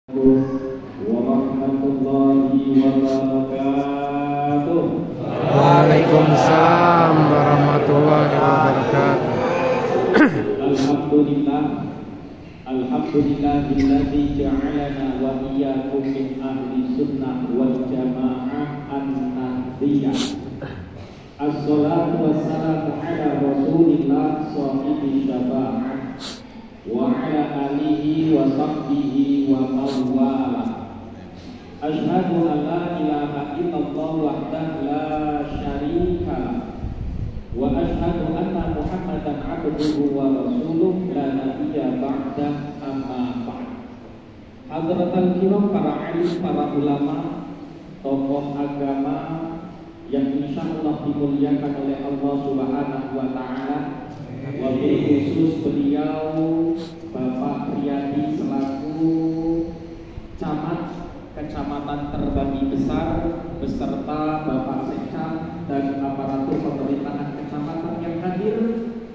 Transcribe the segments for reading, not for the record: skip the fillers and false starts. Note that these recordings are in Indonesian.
Warahmatullahi wabarakatuh. Waalaikumsalam warahmatullahi wabarakatuh. Alhamdulillahilladzi ja'alana wa iyyakum min ahli sunnah wal jamaah an-nahdiyah. Assalatu wassalamu ala Rasulillah shahibi syafa'ah wa ala alihi wa sahbihi wa mawala. Asyhadu an la ilaha illallah wahdahu la syarika lah wa asyhadu anna Muhammadan abduhu wa rasuluh la nabiyya ba'da, amma ba'd. Hadratul kiram, para alim, para ulama, tokoh agama yang insyaallah dimuliakan oleh Allah Subhanahu wa taala, wabil khusus beliau Bapak Priyadi selaku camat Kecamatan Terbagi Besar beserta Bapak Sekcam dan aparatur pemerintahan kecamatan yang hadir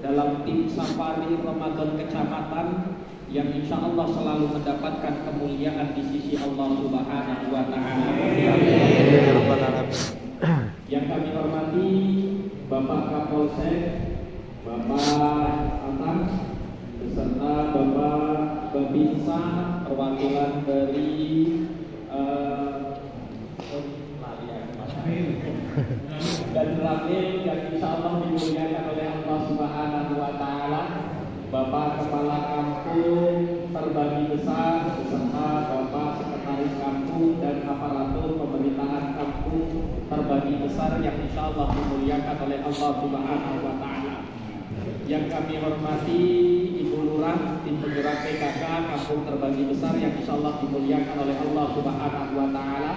dalam tim safari Ramadan kecamatan yang insya Allah selalu mendapatkan kemuliaan di sisi Allah Subhanahu wa taala. Yang kami hormati Bapak Kapolsek, Bapak Atas beserta Bapak Babinsa, perwakilan dari dan Ramil yang insya Allah dimuliakan oleh Allah Subhanahu wa taala, Bapak Kepala Kampung Terbagi Besar beserta Bapak Sekretaris Kampung dan aparatur pemerintahan Kampung Terbagi Besar yang insya Allah dimuliakan oleh Allah Subhanahu wa taala. Yang kami hormati Ibu Lurah, tim penggerak PKK Kampung Terbagi Besar yang insya Allah dimuliakan oleh Allah Subhanahu wa taala.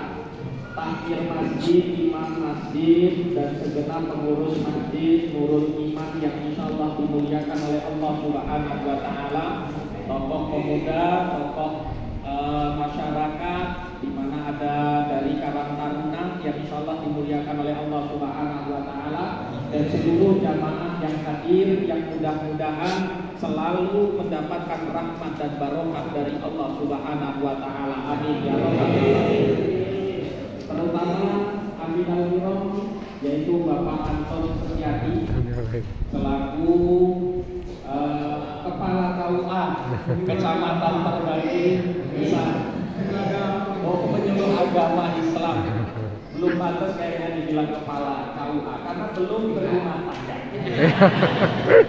Takmir masjid, imam masjid, dan segenap pengurus masjid Nurul Iman yang insya Allah dimuliakan oleh Allah Subhanahu wa taala. Tokoh pemuda, tokoh masyarakat, di mana ada dari Karang Taruna yang insya Allah dimuliakan oleh Allah Subhanahu wa taala, dan seluruh jamaah yang hadir yang mudah-mudahan selalu mendapatkan rahmat dan barokah dari Allah Subhanahu wa taala. Amin ya rabbal alamin. Terutama Amin al-Kiram yaitu Bapak Anton Setiadi selaku Kepala KUA Kecamatan Terbagi Besar. Oh, penyuluh agama Islam. Belum pantas kayaknya dibilang Kepala KUA karena belum berumah tangga.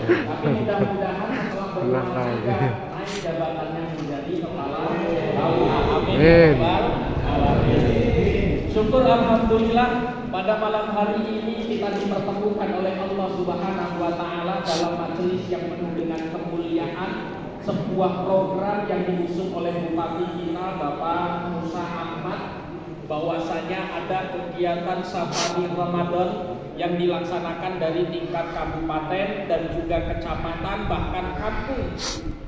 Tapi mudah-mudahan setelah berumah tangga naik jabatannya menjadi Kepala KUA. Amin. Syukur alhamdulillah pada malam hari ini kita dipertemukan oleh Allah Subhanahu wa taala dalam majelis yang penuh dengan kemuliaan, sebuah program yang diusung oleh Bupati kita Bapak Musa Ahmad, bahwasanya ada kegiatan safari Ramadan yang dilaksanakan dari tingkat kabupaten dan juga kecamatan bahkan kampung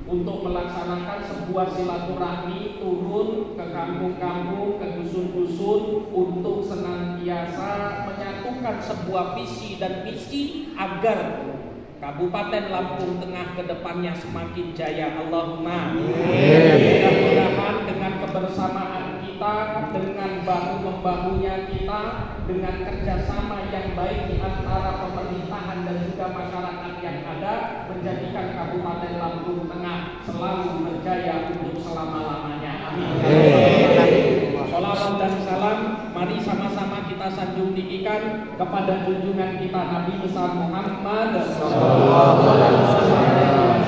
untuk melaksanakan sebuah silaturahmi turun ke kampung-kampung, ke dusun-dusun untuk senantiasa menyatukan sebuah visi dan misi agar Kabupaten Lampung Tengah ke depannya semakin jaya. Allahumma mudah-mudahan dengan kebersamaan kita, dengan bahu-membahunya kita, dengan kerjasama yang baik di antara pemerintahan dan juga masyarakat yang ada, menjadikan Kabupaten Lampung Tengah selalu berjaya untuk selama-lamanya. Amin. Sholawat dan salam mari sama-sama kita sanjung tinggikan kepada junjungan kita Nabi besar Muhammad sallallahu alaihi wasallam.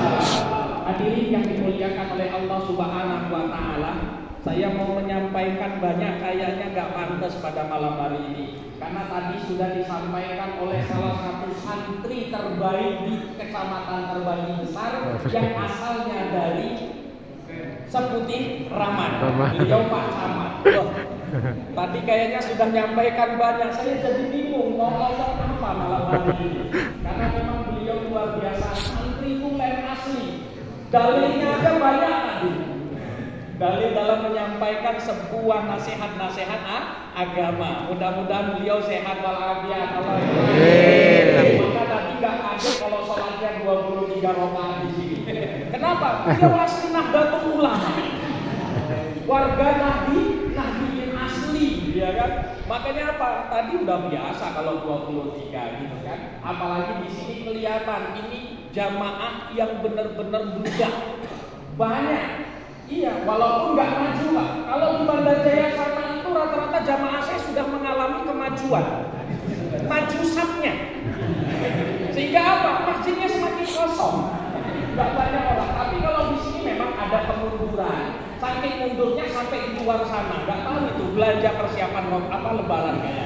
Hadirin yang dimuliakan oleh Allah Subhanahu wa taala, saya mau menyampaikan banyak kayaknya nggak pantas pada malam hari ini karena tadi sudah disampaikan oleh salah satu santri terbaik di Kecamatan Terbagi Besar yang asalnya dari Seputih Raman. Beliau Pak Camat. Tadi kayaknya sudah nyampaikan banyak, saya jadi bingung mau ngomong apa malam hari ini karena memang beliau luar biasa, santri tulen asli, dalilnya aja banyak tadi. Dalil dalam menyampaikan sebuah nasihat-nasihat agama. Mudah-mudahan beliau sehat walafiat. Maka tadi nggak ada kalau sholatnya 23 rakaat di sini. Kenapa? Beliau asli Nahdlatul Ulama. warga Nahdiyin asli, ya kan? Makanya apa? Tadi udah biasa kalau 23 gitu kan. Apalagi di sini kelihatan ini jamaah yang benar-benar budak. Banyak. Iya, walaupun nggak maju Pak. Kalau di Bandar Jaya sana itu rata-rata jamaah saya sudah mengalami kemajuan. Maju sapnya. Sehingga apa? Masjidnya semakin kosong. Nggak banyak orang. Tapi kalau di sini memang ada kemunduran. Saking mundurnya sampai di luar sana. Nggak tahu itu belanja persiapan lebaran kayaknya.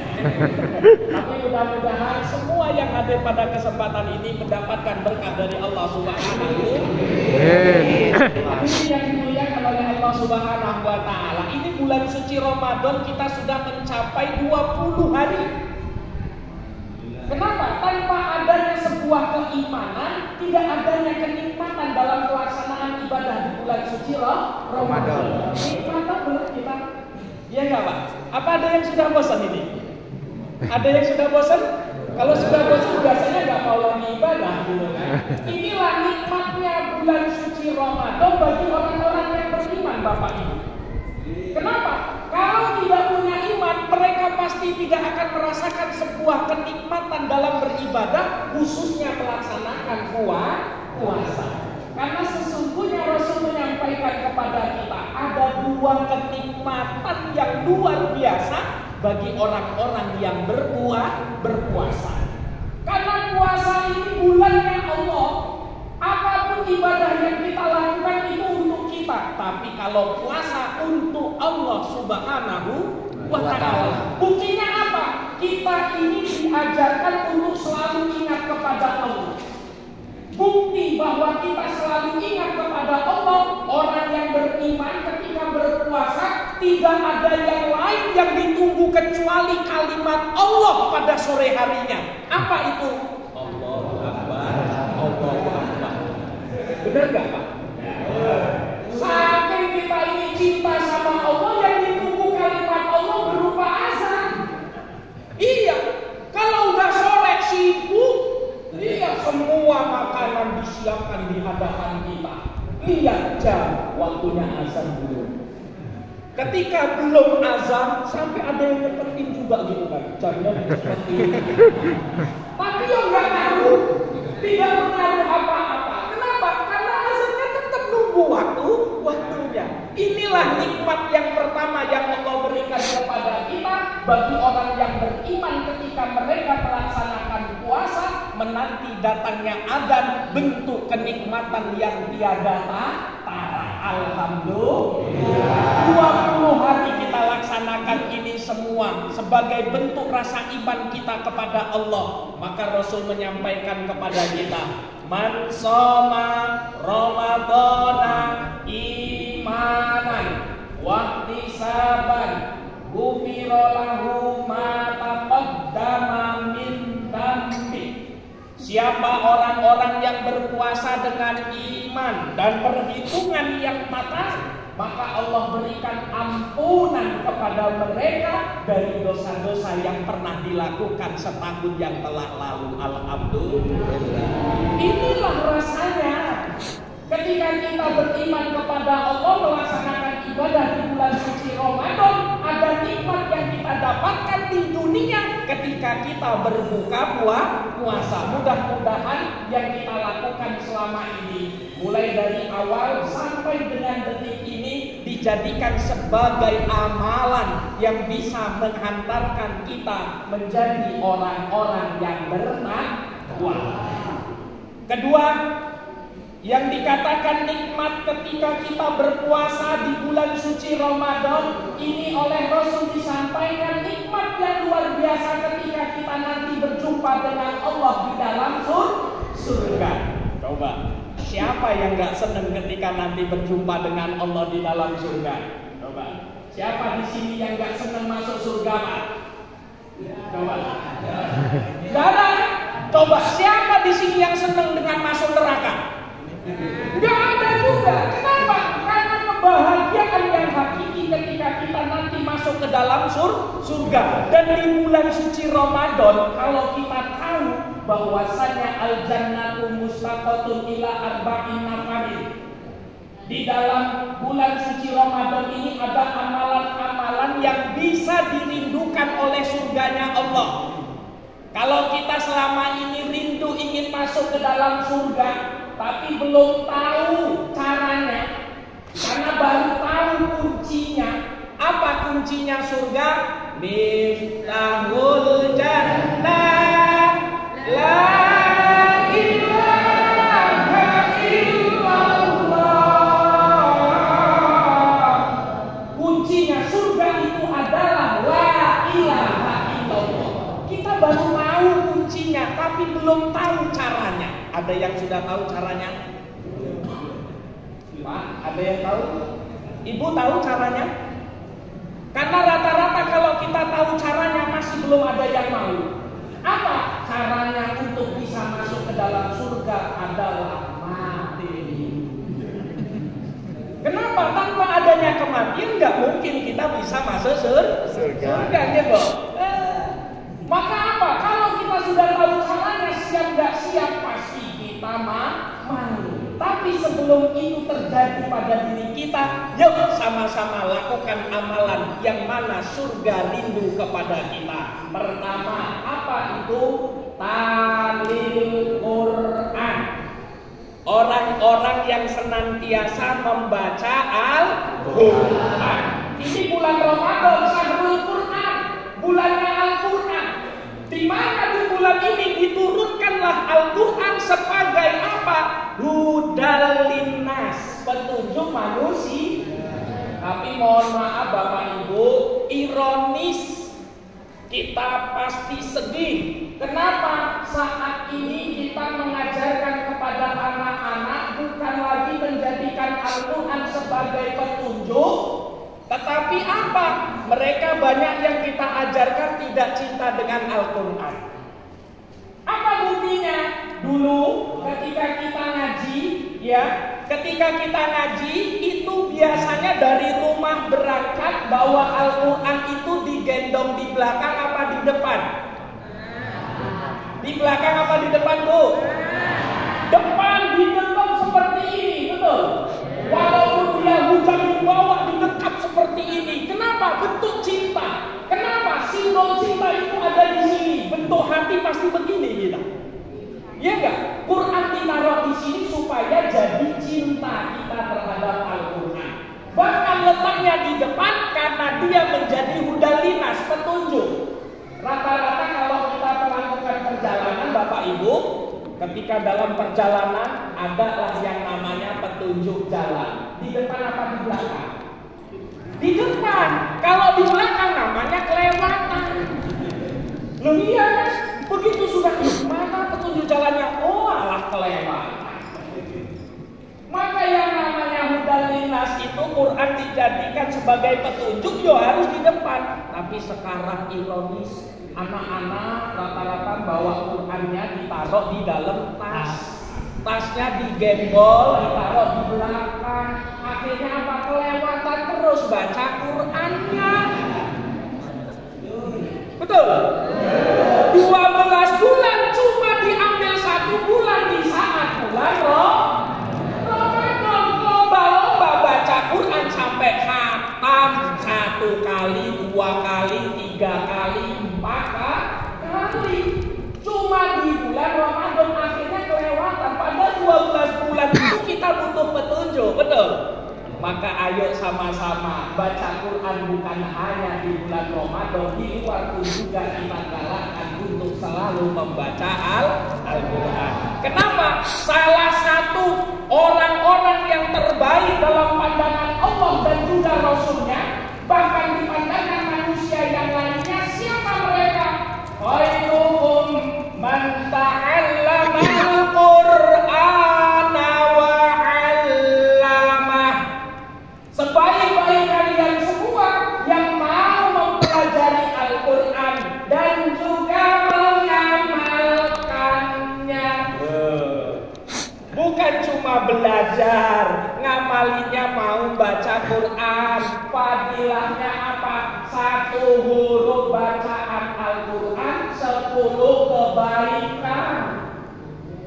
Tapi mudah-mudahan semua yang hadir pada kesempatan ini mendapatkan berkah dari Allah Subhanahu. Ini yang dimuliakan oleh Allah Subhanahu wa taala. Ini bulan suci Ramadan kita sudah mencapai 20 hari. Kenapa? Tanpa adanya sebuah keimanan, tidak adanya kenikmatan dalam pelaksanaan ibadah di bulan suci Ramadan. Nikmatan belum kita? Iya nggak Pak? Apa ada yang sudah bosan ini? Ada yang sudah bosan? Kalau sudah bosan biasanya nggak mau lagi ibadah gitu kan? Inilah nikmatnya bulan suci Ramadan bagi orang-orang yang beriman Bapak Ibu. Kenapa? Kalau tidak punya iman, mereka pasti tidak akan merasakan sebuah kenikmatan dalam beribadah, khususnya melaksanakan puasa. Karena sesungguhnya Rasul menyampaikan kepada kita ada dua kenikmatan yang luar biasa bagi orang-orang yang berpuasa. Karena puasa ini bulannya Allah. Apapun ibadah yang kita lakukan itu untuk kita. Tapi kalau puasa untuk Allah Subhanahu wa ta'ala. Buktinya apa? Kita ini diajarkan untuk selalu ingat kepada Allah. Bukti bahwa kita selalu ingat kepada Allah. Orang yang beriman ketika berpuasa tidak ada yang lain yang ditunggu kecuali kalimat Allah pada sore harinya. Apa itu? Allahu Akbar, Allahu Akbar. Benar gak Pak? Saking kita ini cinta sama Allah, yang ditunggu kalimat Allah berupa azan. Iya, kalau udah sore sibuk, iya semua makanan disiapkan di hadapan kita. Lihat jam, waktunya azan dulu. Ketika belum azan, sampai ada yang ngetekin juga gitu kan, jamnya seperti ini. Tapi yang nggak tahu, tidak mengaruh apa-apa. Kenapa? Karena azannya tetap nunggu waktunya. Inilah nikmat yang pertama yang Allah berikan kepada kita bagi orang yang beriman ketika mereka melaksanakan puasa, menanti datangnya adzan, bentuk kenikmatan yang tiada tara. Alhamdulillah. 20 hari kita laksanakan ini semua sebagai bentuk rasa iman kita kepada Allah. Maka Rasul menyampaikan kepada kita, man shoma Ramadhana imanan wa ihtisaban ghufira lahu ma taqaddama min dhanbi. Siapa orang-orang yang berpuasa dengan iman dan perhitungan yang matang, maka Allah berikan ampunan kepada mereka dari dosa-dosa yang pernah dilakukan setahun yang telah lalu. Alhamdulillah. Inilah rasanya ketika kita beriman kepada Allah, melaksanakan ibadah di bulan suci Ramadan, ada nikmat yang kita dapatkan di dunia ketika kita berbuka puasa. Mudah-mudahan yang kita lakukan selama ini, mulai dari awal sampai dengan detik ini, dijadikan sebagai amalan yang bisa menghantarkan kita menjadi orang-orang yang bertakwa. Kedua, yang dikatakan nikmat ketika kita berpuasa di bulan suci Ramadan ini oleh Rasul disampaikan nikmat yang luar biasa ketika kita nanti berjumpa dengan Allah di dalam surga. Coba, siapa yang gak senang ketika nanti berjumpa dengan Allah di dalam surga? Coba, siapa di sini yang gak senang masuk surga, Pak? Coba, gak ada. Coba, siapa di sini yang senang dengan masuk neraka? Enggak ada juga. Kenapa? Karena kebahagiaan yang hakiki ketika kita nanti masuk ke dalam surga. Dan di bulan suci Ramadan, kalau kita tahu bahwasanya al-jannatu mustaqatun ila arba'in nafarin. Di dalam bulan suci Ramadan ini ada amalan-amalan yang bisa dirindukan oleh surganya Allah. Kalau kita selama ini rindu ingin masuk ke dalam surga, tapi belum tahu caranya, karena baru tahu kuncinya. Apa kuncinya surga? Miftahul jannah la ilaha illallah. Kuncinya surga itu adalah la ilaha illallah. Kita baru tahu kuncinya, tapi belum tahu caranya. Ada yang sudah tahu caranya? Pak, ada yang tahu? Ibu tahu caranya? Karena rata-rata kalau kita tahu caranya masih belum ada yang mau. Apa caranya untuk bisa masuk ke dalam surga? Adalah mati. Kenapa? Tanpa adanya kematian nggak mungkin kita bisa masuk surga, gitu. Maka apa? Kalau kita sudah tahu caranya, siap nggak siap pasti kita mau. Tapi sebelum itu terjadi pada diri kita, yuk sama-sama lakukan amalan yang mana surga rindu kepada kita. Pertama, apa itu? Talil Quran. Orang-orang yang senantiasa membaca Al-Quran. Ini bulan Ramadan, Syahrul Quran, bulannya Al-Quran. Di mana di bulan ini diturunkanlah Al-Quran sebagai apa? Hudal linnas, petunjuk manusia. Tapi mohon maaf Bapak Ibu, ironis, kita pasti sedih. Kenapa saat ini kita mengajarkan kepada anak-anak bukan lagi menjadikan Al-Quran sebagai petunjuk, tetapi apa? Mereka banyak yang kita ajarkan tidak cinta dengan Al-Quran. Apa buktinya? Dulu ketika kita ngaji, ketika kita ngaji itu biasanya dari rumah berangkat bawa Al-Quran itu digendong di belakang apa di depan? Di belakang apa di depan, Bu? Depan digendong seperti ini, betul? Walaupun dia hujan dibawa di dekat seperti ini. Kenapa? Bentuk cinta. Kenapa? Simbol cinta itu ada di sini. Bentuk hati pasti begini kita. Iya enggak? Quran ditaruh di sini supaya jadi cinta kita terhadap Al-Quran. Bahkan letaknya di depan karena dia menjadi hudalinas, petunjuk. Rata-rata kalau kita melakukan perjalanan Bapak Ibu, ketika dalam perjalanan adalah yang namanya petunjuk jalan. Di depan apa di belakang? Di depan. Kalau di belakang namanya kelewatan. Loh iya, begitu sudah mana petunjuk jalannya? Oh alah kelewatan. Maka yang namanya hudalinas itu Quran dijadikan sebagai petunjuk, yo harus di depan. Tapi sekarang ironis, anak-anak rata-rata bawa Qurannya ditaruh di dalam tas. Tasnya digembol, ditaruh di belakang. Akhirnya apa? Kelewatan terus baca Qurannya. Betul? 12 bulan cuma diambil 1 bulan di saat bulan Ramadan. Lomba-lomba baca Quran sampai khatam 1 kali, 2 kali, 3 kali, 4 kali. Cuma di bulan Ramadan akhirnya kelewatan. Pada 12 bulan itu kita butuh petunjuk, betul? Maka ayo sama-sama baca Quran bukan hanya di bulan Ramadan, di luar pun juga kita galakkan untuk selalu membaca Al-Quran. Kenapa? Salah satu orang-orang yang terbaik dalam pandangan Allah dan juga Rasulnya, bahkan di pandangan manusia yang lainnya, siapa mereka? Khairukum man ta'allama al-Qur'ana wa 'allamah. Sebaik-baik kalian semua yang mau mempelajari Al-Quran dan juga mengamalkannya. Bukan cuma belajar, ngamalinya mau baca Quran. Fadilahnya apa? 1 huruf bacaan Al-Quran, 10 kebaikan.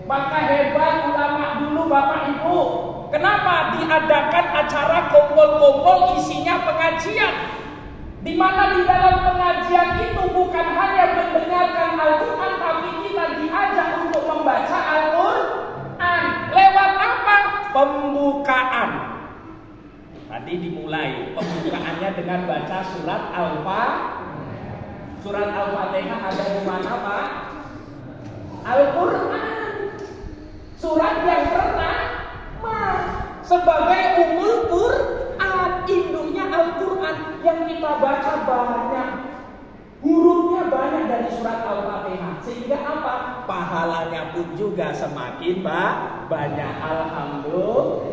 Maka hebat ulama dulu Bapak Ibu. Kenapa diadakan acara kumpul-kumpul isinya pengajian? Di mana di dalam pengajian itu bukan hanya mendengarkan Al-Quran, tapi kita diajak untuk membaca Al-Quran. Lewat apa? Pembukaan. Tadi dimulai pembukaannya dengan baca surat Al-Fatihah. Surat Al-Fatihah ada di mana, Pak? Al-Quran. Surat yang pertama sebagai Ummul Quran, induknya Al-Quran yang kita baca banyak. Hurufnya banyak dari surat Al-Fatihah. Sehingga apa? Pahalanya pun juga semakin banyak. Alhamdulillah.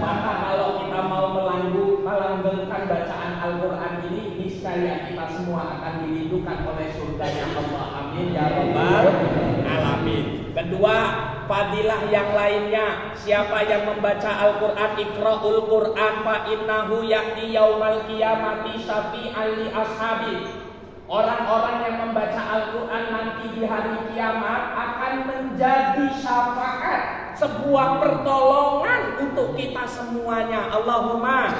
Maka kalau kita mau melanggengkan bacaan Al-Quran ini, niscaya kita semua akan dirindukan oleh surganya Allah. Amin ya rabbal alamin. Kedua, fadilah yang lainnya, siapa yang membaca Al-Quran, iqra'ul Quran fa innahu ya'ti yaumal qiyamati syafi'an li ashabi. Orang-orang yang membaca Al-Quran nanti di hari kiamat akan menjadi syafaat, sebuah pertolongan untuk kita semuanya. Allahumma.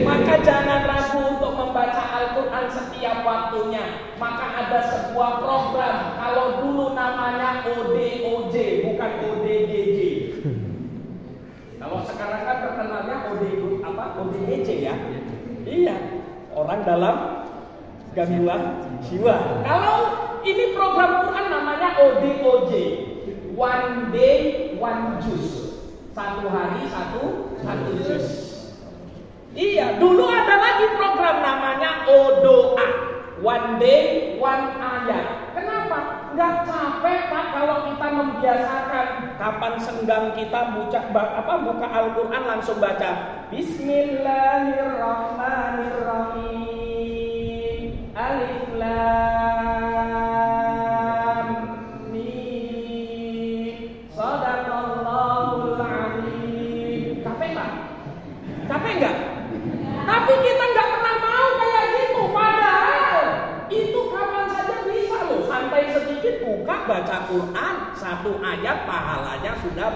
Maka jangan ragu untuk membaca Al-Quran setiap waktunya. Maka ada sebuah program, kalau dulu namanya ODOJ, bukan ODGJ. Kalau sekarang kan terkenalnya ODGJ ya. Iya, orang dalam gangguan jiwa. Kalau ini program Quran namanya ODOJ, One Day One Juz, satu hari satu juz. Iya, dulu ada lagi program namanya ODOA, One Day One Ayat. Kenapa? Nggak capek Pak kalau kita membiasakan. Kapan senggang kita buka Al-Quran langsung baca Bismillahirrahmanirrahim. Alif Lam Mim. Shadaqallahul Azim. Capek Pak? Capek enggak? Tapi kita enggak pernah mau kayak gitu. Padahal itu kapan saja bisa loh. Santai sedikit buka baca Quran, satu ayat pahalanya sudah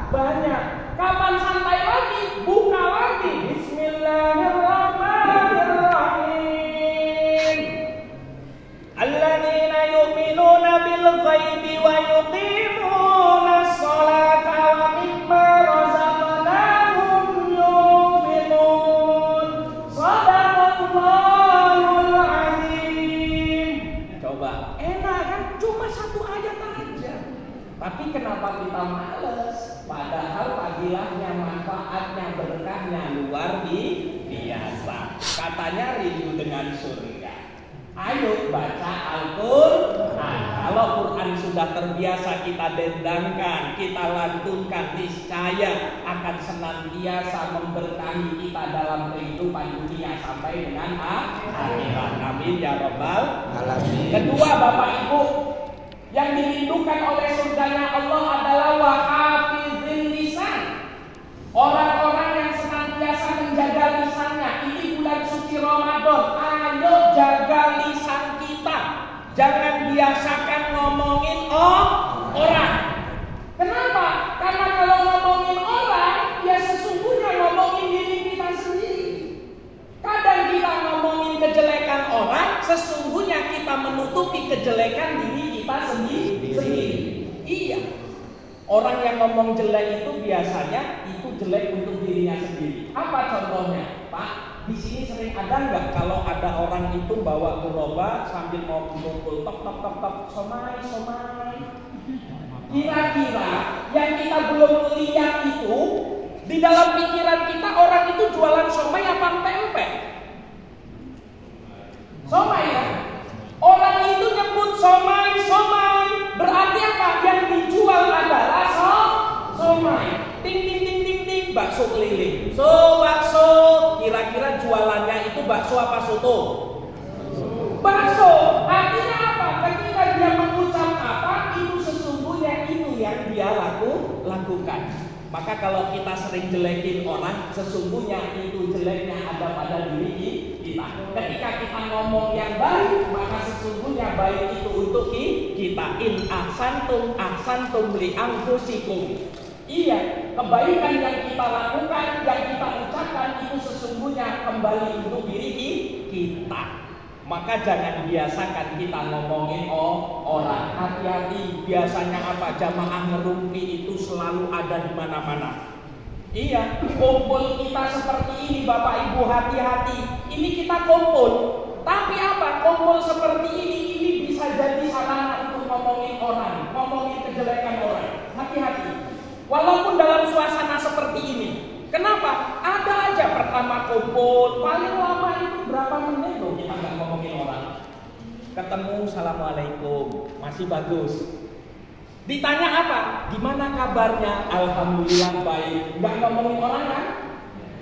banyak. Kapan santai lagi? Buka lagi. Bismillahirrahmanirrahim. Alladzina yu'minuna bil ghaibi wa yuqimuna as-salata wa mimma razaqnahum yunfiqun. Shadaqallahul azim. Coba, enak kan? Cuma satu ayat aja. Tapi kenapa kita males? Padahal fadilahnya, manfaatnya, berkahnya luar biasa. Katanya rindu dengan surga. Ayo baca Al-Quran. Kalau Quran sudah terbiasa kita dendangkan, kita lantunkan, niscaya akan senantiasa memberkahi kita dalam kehidupan dunia sampai dengan akhirat. Amin ya rabbal alamin. Kedua, Bapak Ibu, yang dirindukan oleh surganya Allah adalah wahafizil lisan. Orang-orang yang senantiasa menjaga lisannya. Ini bulan suci Ramadan. Ayo jaga lisan kita. Jangan biasakan ngomongin orang. Kenapa? Karena kalau ngomongin orang, ya sesungguhnya ngomongin diri kita sendiri. Kadang kita ngomongin kejelekan orang, sesungguhnya kita menutupi kejelekan diri kita sendiri. Iya. Orang yang ngomong jelek itu biasanya itu jelek untuk dirinya sendiri. Apa contohnya, Pak? Di sini sering ada nggak kalau ada orang itu bawa gerobak sambil mau kumpul tok somai. Kira-kira yang kita belum lihat itu di dalam pikiran kita orang itu jualan somai apa pempek? Somai ya. Orang itu nyebut somai. Berarti apa? Yang dijual adalah somai. Ting, bakso keliling. Bakso. Kira-kira jualannya itu bakso apa soto? Bakso. Artinya apa? Ketika dia mengucap apa, itu sesungguhnya itu yang dia lakukan. Maka kalau kita sering jelekin orang, sesungguhnya itu jeleknya ada pada diri kita. Ketika kita ngomong yang baik, maka sesungguhnya baik itu untuk kita. In ahsantum li anfusikum. Iya, kebaikan yang kita lakukan, yang kita ucapkan itu sesungguhnya kembali untuk diri kita. Maka jangan biasakan kita ngomongin orang. Hati-hati, biasanya apa? Jamaah ngerumpi itu selalu ada di mana-mana. Iya, kumpul kita seperti ini Bapak Ibu, hati-hati. Ini kita kumpul. Tapi apa? Kumpul seperti ini bisa jadi sarana untuk ngomongin orang, ngomongin kejelekan orang. Hati-hati. Walaupun dalam suasana seperti ini. Kenapa? Ada aja pertama kumpul, paling lama itu berapa menit loh kita nggak ngomongin orang. Ketemu, assalamualaikum, masih bagus. Ditanya apa? Gimana kabarnya? Alhamdulillah baik. Nggak ngomongin orang kan?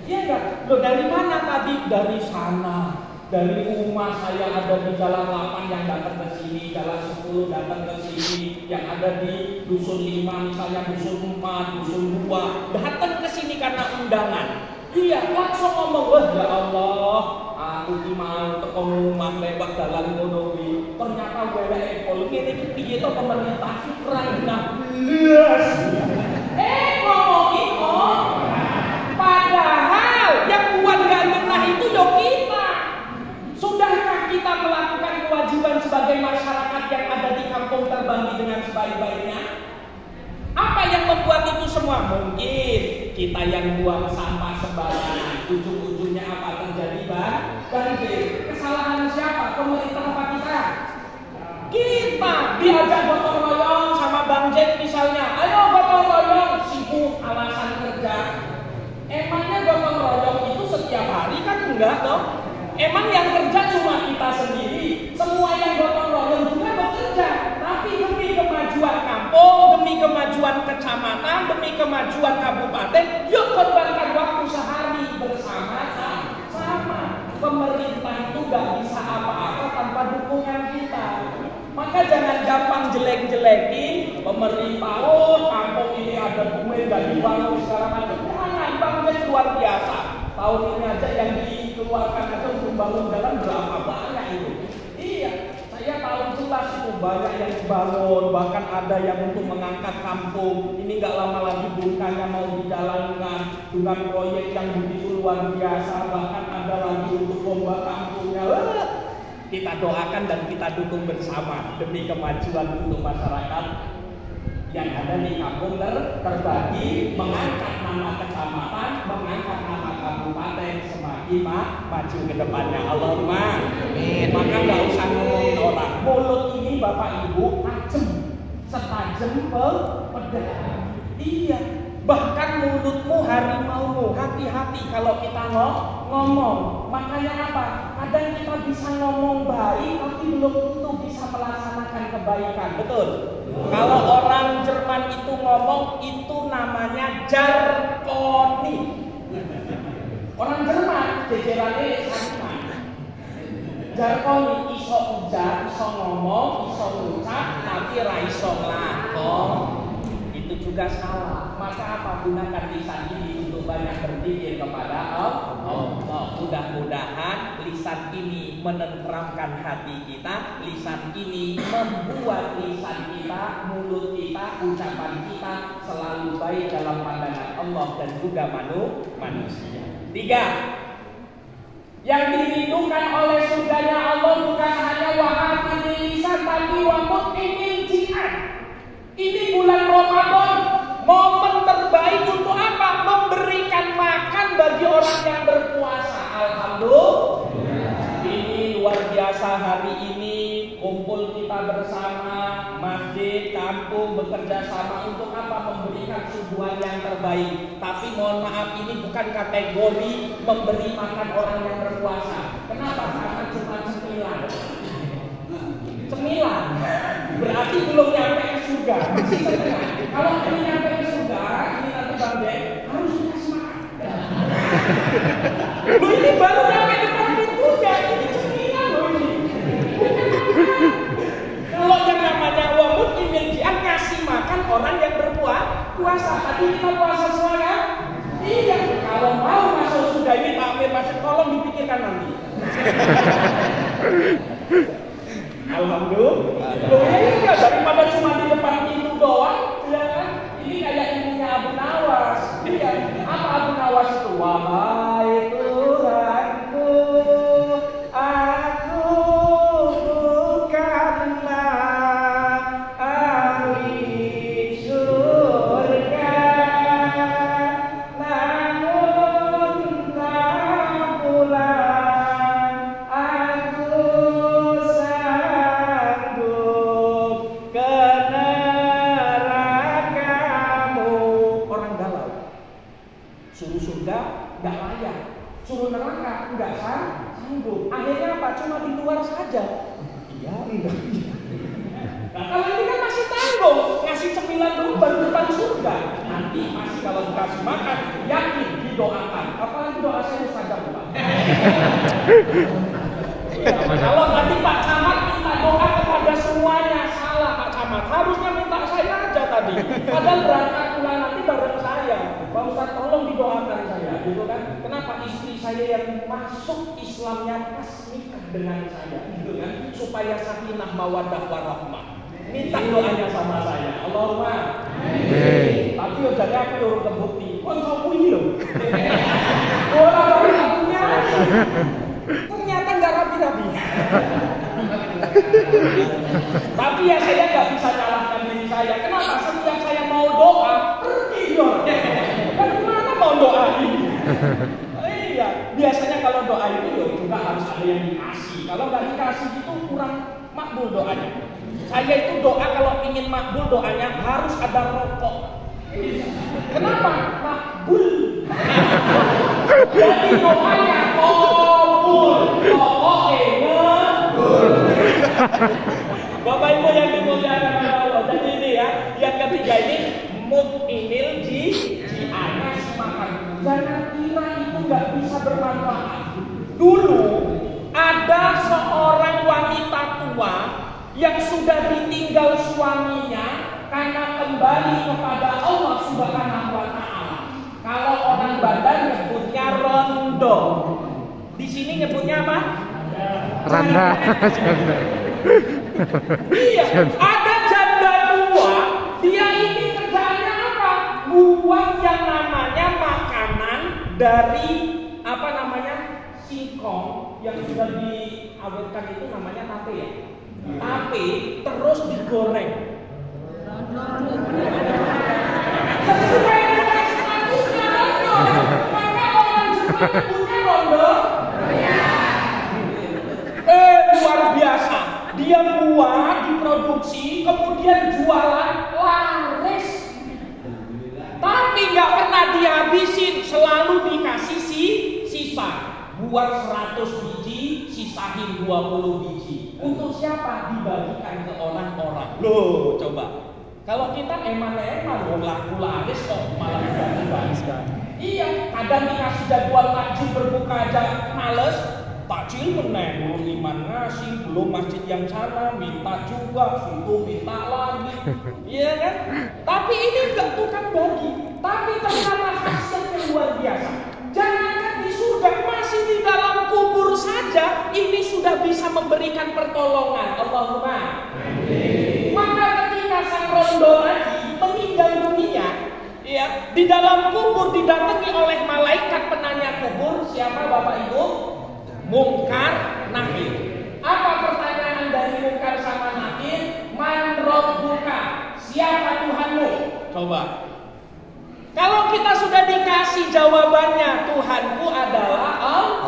Iya nggak? Loh dari mana tadi? Dari sana. Dari rumah saya ada di jalan 8 yang datang ke sini, jalan 10 datang ke sini, yang ada di dusun 5 misalnya, dusun 4, dusun 2 datang ke sini karena undangan. Iya, langsung ngomong, wah ya Allah, aku mau teko rumah lewat dalan ngono kuwi. Ternyata weweke pol ngene iki piye to pemerintah raina blas. Ngomongin padahal yang buat gak genah itu yo kita. Sudahkah kita melakukan kewajiban sebagai masyarakat yang ada di kampung terbagi dengan sebaik-baiknya? Apa yang membuat itu semua? Mungkin kita yang buang sampah sembarangan, ujung-ujungnya apa terjadi banjir. Kesalahan siapa? Pemerintah apa kita? Kita diajak gotong royong sama Bang Jack misalnya. Ayo gotong royong, sibuk alasan kerja. Emangnya gotong royong itu setiap hari kan enggak toh? Emang yang kerja cuma kita sendiri? Semua yang gotong royong juga bekerja. Tapi demi kemajuan kampung, demi kemajuan kecamatan, demi kemajuan kabupaten, yuk korbankan waktu sehari bersama-sama. Pemerintah itu gak bisa apa-apa tanpa dukungan kita. Maka jangan gampang jelek-jelekin pemerintah. Oh, kampung ini ada duit gak dibangun segala macam. Jangan, bangsa luar biasa. Tahun ini aja yang dikeluarkan aja untuk bangun jalan berapa banyak itu. Iya, saya tahu jelas itu banyak yang dibangun, bahkan ada yang untuk mengangkat kampung. Ini nggak lama lagi bungkanya mau dijalankan dengan proyek yang begitu luar biasa. Bahkan ada lagi untuk bomba kampungnya. Kita doakan dan kita dukung bersama demi kemajuan untuk masyarakat yang ada di kampung terbagi, mengangkat nama kecamatan, mengangkat nama kabupaten, semakin maju ke depannya. Allahumma amin. Maka nggak usah ngomongin orang. Mulut ini Bapak Ibu tajam, setajam pedang. Iya, bahkan mulutmu harimaumu. Hati-hati kalau kita ngomong. Makanya apa? Kadang kita bisa ngomong baik, tapi belum tentu bisa melaksanakan kebaikan. Betul? Kalau orang Jerman itu ngomong, itu namanya jargoni. Orang Jerman jejerannya sama. Jargoni iso ujar, iso ngomong, iso ngucap, tapi ra iso nglakon. Itu juga salah. Maka apa? Gunakan lisan ini untuk banyak berpikir kepada Allah. Mudah-mudahan lisan ini menenteramkan hati kita. Lisan ini membuat lisan kita, mulut kita, ucapan kita selalu baik dalam pandangan Allah dan juga manusia. 3. Yang dirindukan oleh surganya Allah bukan hanya wahati lisan, tapi wamut'imil ji'an. Ini bulan Ramadan, momen terbaik untuk apa? Memberikan makan bagi orang yang berpuasa. Alhamdulillah. Ini luar biasa hari ini kumpul kita bersama, masjid, kampung bekerja sama untuk apa? Memberikan suguhan yang terbaik. Tapi mohon maaf, ini bukan kategori memberi makan orang yang berpuasa. Kenapa? Karena cuma cemilan. Cemilan berarti belum nyampe ke surga, masih setengah. Kalau ini nyampe ke surga, ini nanti Bang Dek harus dikasih makan. Loh, ini baru nyampe depan pintunya, ini cemilan loh ini. Kalau yang namanya wamut imiljian, ngasih makan orang yang berpuasa. Tadi kita puasa semua kan? Iya. Kalau mau masuk surga ini takmir masjid, tolong dipikirkan nanti. Alhamdulillah. Loh ya, daripada cuma di depan pintu doang, ya kan? Ini kayak ibunya Abu Nawas. apa? Cuma di luar saja. Iya, enggak. Nah, kalau ini kan masih tanggung, ngasih cemilan dulu baru depan surga. Nanti masih kalau dikasih makan, yakin didoakan. Apalagi doa saya mustajab, Pak. Kalau tadi Pak Camat minta doa kepada semuanya, salah Pak Camat. Harusnya minta saya aja tadi. Padahal berangkat pulang nanti bareng saya. Pak Ustaz tolong didoakan saya, gitu kan? Kenapa istri saya yang masuk Islamnya pas nikah dengan saya, gitu kan? Supaya sakinah mawaddah warahmah. Minta doanya sama saya. Allahumma amin. Tapi jadi aku urut kebukti. Kon kamu ini loh. Orang punya. Ternyata nggak rapi-rapi. Tapi ya saya nggak bisa nyalahkan diri saya. Kenapa? Setiap saya mau doa, pergi dong. Dan gimana mau doa ini? Iya, biasanya kalau doa itu juga harus ada yang dikasih. Kalau nggak dikasih itu kurang makbul doanya. Saya itu doa kalau ingin makbul doanya harus ada rokok. Kenapa? Makbul. Jadi doanya kabul, rokoknya ngebul. Bapak Ibu yang dimuliakan oleh Allah. Jadi ini ya, yang ketiga ini mukminil ji'anas makan. Jangan kira itu nggak bisa bermanfaat. Dulu ada seorang wanita tua yang sudah ditinggal suaminya karena kembali kepada Allah Subhanahu wa Ta'ala. Kalau orang Badan nyebutnya rondo. Di sini nyebutnya apa? Randa. Iya, ada janda tua, dia ini kerjaannya apa? Buat yang namanya makanan dari singkong yang sudah diawetkan itu namanya tape ya. Tape terus digoreng. Sesuai dengan statusnya rondo. Maka orang Jepang punya rondo. Luar biasa. Dia buat, diproduksi, kemudian jualan laris. Tapi nggak pernah dihabisin, selalu dikasih sisa. Buat 100 biji, sisain 20 biji. Untuk siapa? Dibagikan ke orang-orang. Loh, coba. Kalau kita eman-eman, laku laris kok malah dibagi-bagi. Iya, kadang dikasih jadwal takjil berbuka aja males. Takjil meneng, belum iman ngasih, belum masjid yang sana, minta juga, situ minta lagi. Iya kan? Tapi ini bukan bagi, tapi ternyata hasilnya luar biasa. Jangankan di surga, masih di dalam kubur saja, ini sudah bisa memberikan pertolongan. Allahumma amin. Maka ketika sang rondo tadi meninggal dunia, ya, di dalam kubur didatangi oleh malaikat penanya kubur. Siapa Bapak Ibu? Munkar Nakir. Apa pertanyaan dari Munkar sama Nakir? Man rabbuka? Siapa Tuhanmu? Coba. Kalau kita sudah dikasih jawabannya, Tuhanku adalah Allah.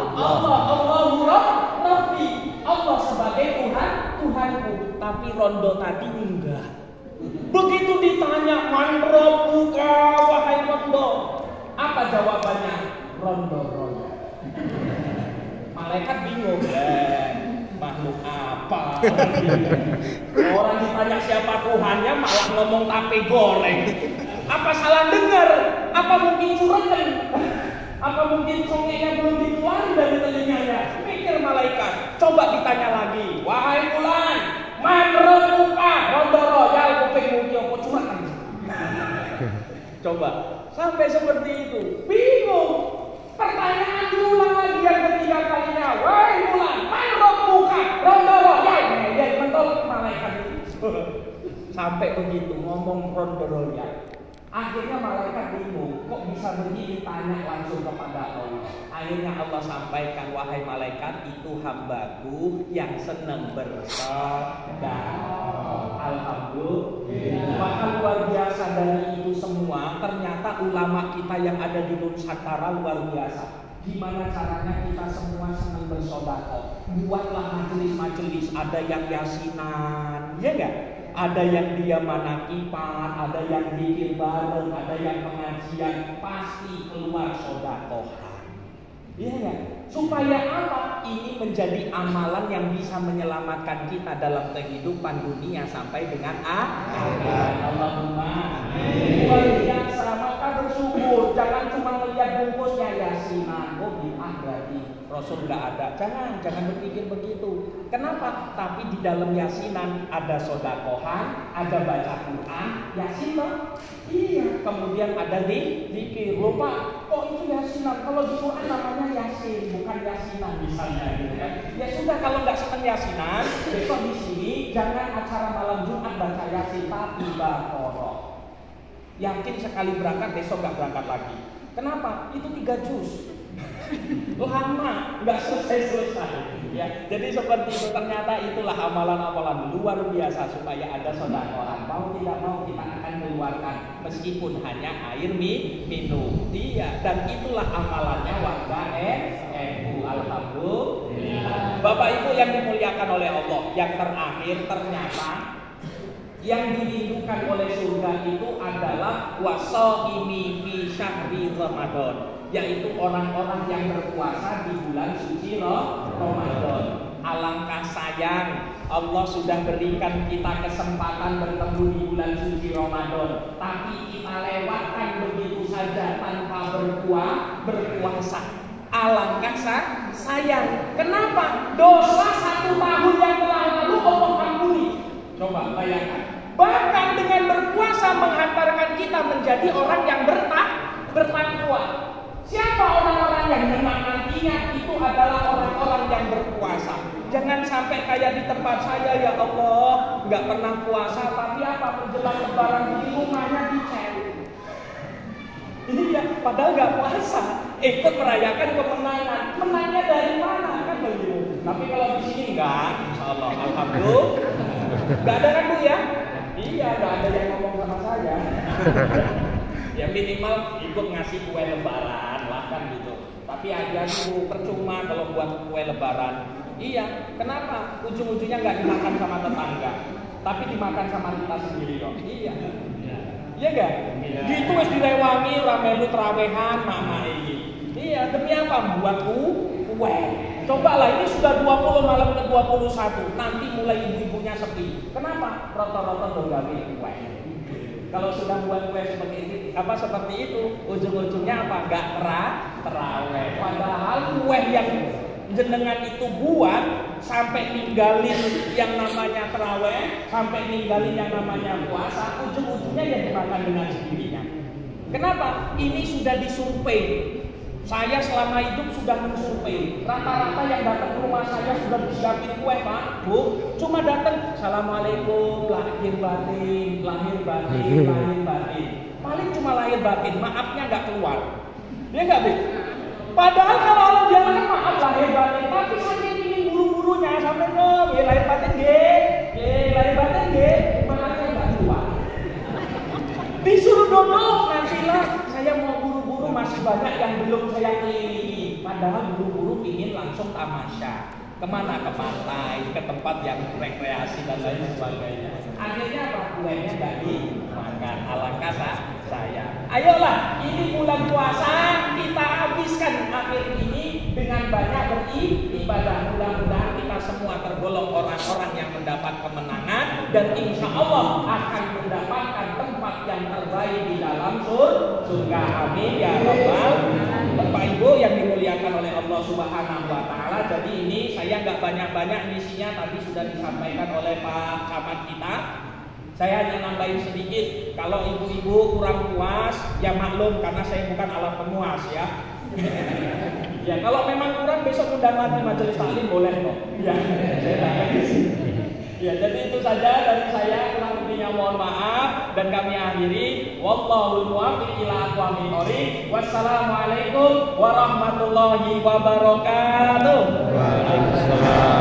Allahu Rabbi. Allah sebagai Tuhan, Tuhanku. Tapi rondo tadi enggak. Begitu ditanya, man rabbuka, wahai rondo. Apa jawabannya? Rondo. Malaikat bingung, makhluk apa? Orang ditanya siapa Tuhannya malah ngomong tape goreng. Apa salah dengar? Apa mungkin curang? Apa mungkin congeknya belum dikeluarin dari telinganya? Mikir malaikat. Coba ditanya lagi, wahai fulan, man rabbuka? Rondo royal kupingmu ki opo curang? Coba, sampai seperti itu. Bingung. Pertanyaan diulang lagi yang ketiga kalinya. Wahai fulan, man rabbuka? Rondo royal. Dia mentol malaikat itu. Sampai begitu ngomong rondo royal. Akhirnya malaikat bingung, kok bisa begini, tanya langsung kepada Allah. Akhirnya Allah sampaikan, wahai malaikat, itu hambaku yang senang bersedekah. Alhamdulillah. Maka luar biasa dari itu semua, ternyata ulama kita yang ada di Nusantara luar biasa. Gimana caranya kita semua senang bersedekah? Buatlah majelis-majelis, ada yang yasinan, ya enggak? Ada yang dia manakipan, ada yang zikir bareng, ada yang pengajian, pasti keluar sedekah. Iya ya. Supaya apa? Ini menjadi amalan yang bisa menyelamatkan kita dalam kehidupan dunia sampai dengan akhirat. Allahumma luar biasa. Maka bersyukur. Jangan cuma melihat bungkusnya yasinan. Oh berarti Rasul nggak ada. Jangan berpikir begitu. Kenapa? Tapi di dalam yasinan ada sodakohan, ada baca Quran, yasin loh. Iya. Kemudian ada zikir. Lupa. Oh itu yasinan. Kalau di Quran namanya yasin, bukan yasinan misalnya. Gitu kan. Ya sudah, kalau nggak senang yasinan, besok di sini jangan acara malam Jumat baca yasin, tapi Baqarah. Yakin sekali berangkat, besok nggak berangkat lagi. Kenapa? Itu 3 juz. Lama, nggak selesai. Ya, jadi seperti itu. Ternyata itulah amalan-amalan luar biasa supaya ada sedekah. Mau tidak mau kita akan keluarkan meskipun hanya air minum. Iya, dan itulah amalannya warga NU. Alhamdulillah. Bapak Ibu yang dimuliakan oleh Allah, yang terakhir ternyata yang dirindukan oleh surga itu adalah wasaimi fi syahri Ramadan, yaitu orang-orang yang berpuasa di bulan suci Ramadan. Alangkah sayang Allah sudah berikan kita kesempatan bertemu di bulan suci Ramadan, tapi kita lewatkan begitu saja tanpa berpuasa. Alangkah sayang. Kenapa? Dosa 1 tahun yang telah lalu Allah ampuni. Coba bayangkan. Bahkan dengan berpuasa menghantarkan kita menjadi orang yang bertakwa. Siapa orang-orang yang menantinya? Itu adalah orang-orang yang berpuasa. Jangan sampai kayak di tempat saya, ya Allah, nggak pernah puasa, tapi apa menjelang Lebaran di rumahnya dicek. Ini ya, padahal nggak puasa, ikut merayakan kemenangan. Menangnya dari mana kan begitu? Tapi kalau di sini enggak, insya Allah, alhamdulillah. Nggak ada kan Bu ya? Iya, nggak ada yang ngomong sama saya. Ya minimal ikut ngasih kue lebaran lah kan gitu. Tapi aja Bu, percuma kalau buat kue lebaran. Iya, kenapa? Ujung-ujungnya nggak dimakan sama tetangga, tapi dimakan sama kita sendiri kok. Iya. Iya gak? Gitu wis direwangi ramelu trawehan mama ini. Iya, demi apa? Buat kue. Cobalah, ini sudah 20 malam ke 21. Nanti mulai ibu-ibunya sepi. Kenapa? Rata-rata gawe kue. Kalau sudah buat kue seperti itu, ujung-ujungnya apa? Enggak terawih. Padahal kue yang jenengan itu buat sampai ninggalin yang namanya terawih, sampai ninggalin yang namanya puasa, ujung-ujungnya ya dimakan dengan sendirinya. Kenapa? Ini sudah disurvei. Saya selama hidup sudah mensurvei. Rata-rata yang datang ke rumah saya sudah disiapin kue, Pak, Bu. Cuma datang, Assalamualaikum, lahir batin. Paling cuma lahir batin, maafnya nggak keluar. Ya nggak, Bu? Padahal kalau Allah bilang maaf lahir batin, tapi saking ingin buru-burunya sampai lahir batin maafnya nggak keluar. Disuruh dodol nantilah, saya mau buru-buru, masih banyak yang belum saya kelilingi. Padahal buru-buru ingin langsung tamasya. Kemana? Ke pantai, ke tempat yang rekreasi dan lain sebagainya. Akhirnya apa? Kuenya nggak dimakan. Alangkah saya. Ayolah, ini bulan puasa, kita habiskan akhir ini dengan banyak beribadah. Mudah-mudahan kita semua tergolong orang-orang yang mendapat kemenangan dan insya Allah akan mendapatkan tempat yang terbaik di dalam surga. Amin ya rabbal. Bapak Ibu yang dimuliakan oleh Allah Subhanahu wa taala. Jadi ini saya nggak banyak-banyak isinya, tadi sudah disampaikan oleh Pak Camat kita. Saya hanya nambahin sedikit. Kalau ibu-ibu kurang puas, ya maklum karena saya bukan alat pemuas ya. Ya kalau memang kurang besok undang lagi majelis taklim boleh kok. Ya, saya datang di sini. Ya, jadi itu saja dari saya, kurang lebihnya mohon maaf dan kami akhiri. Wallahu muwaffiq ila aqwamit thoriq. Wassalamualaikum warahmatullahi wabarakatuh. Waalaikumsalam.